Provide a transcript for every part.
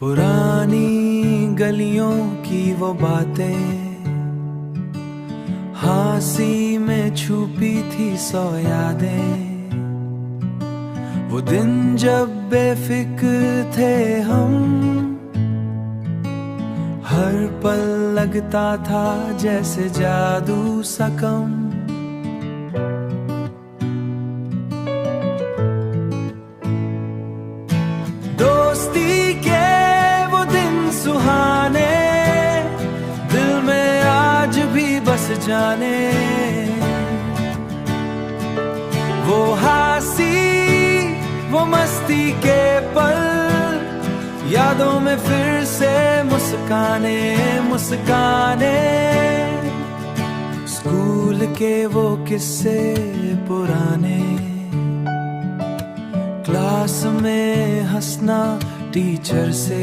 पुरानी गलियों की वो बातें हांसी में छुपी थी 100 यादें। वो दिन जब बेफिक्र थे हम, हर पल लगता था जैसे जादू सा कम। दोस्ती के वो दिन सुहाने दिल में आज भी बस जाने। वो हासी वो मस्ती के पल यादों में फिर से मुस्काने मुस्काने। स्कूल के वो किस्से पुराने, क्लास में हंसना टीचर से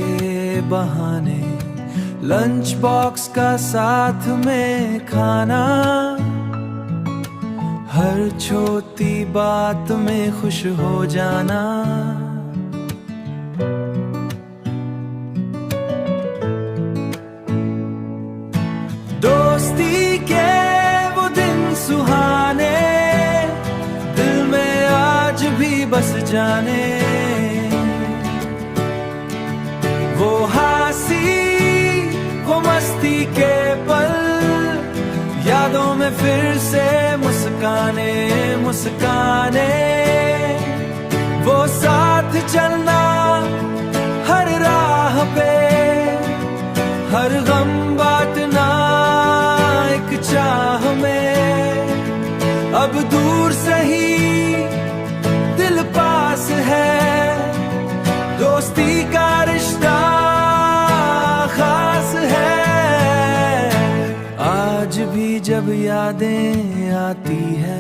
बहाने, लंच बॉक्स का साथ में खाना, हर छोटी बात में खुश हो जाना। दोस्ती के वो दिन सुहाने दिल में आज भी बस जाने। वो हासी वो मस्ती के पल यादों में फिर से मुस्काने मुस्काने। वो साथ चलना हर राह पे, हर गम बांटना एक चाह में। अब दूर सही दिल पास है, दोस्ती का रिश्ता खास है। आज भी जब यादें आती है,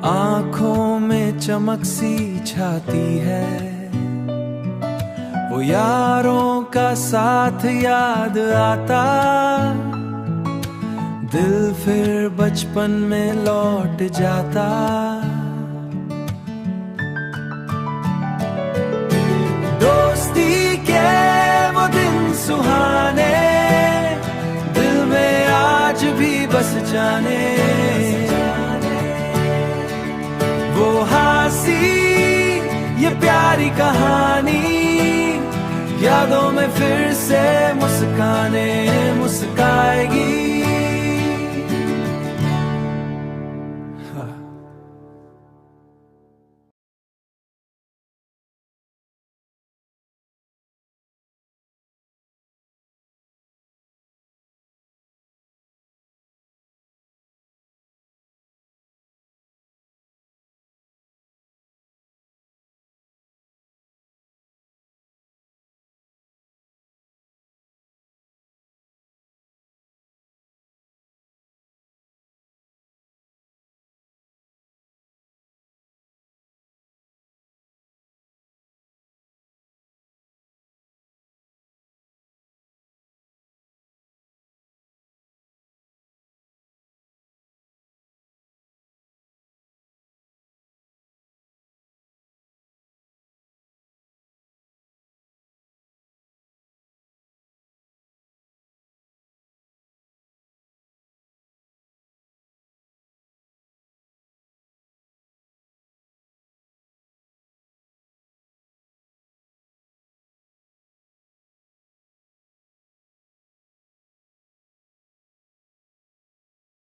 आंखों में चमक सी छाती है। वो यारों का साथ याद आता, दिल फिर बचपन में लौट जाता। दोस्ती के वो दिन सुहाने दिल में आज भी बस जाने। वो हासी ये प्यारी कहानी यादों में फिर से मुस्काने मुस्काएगी।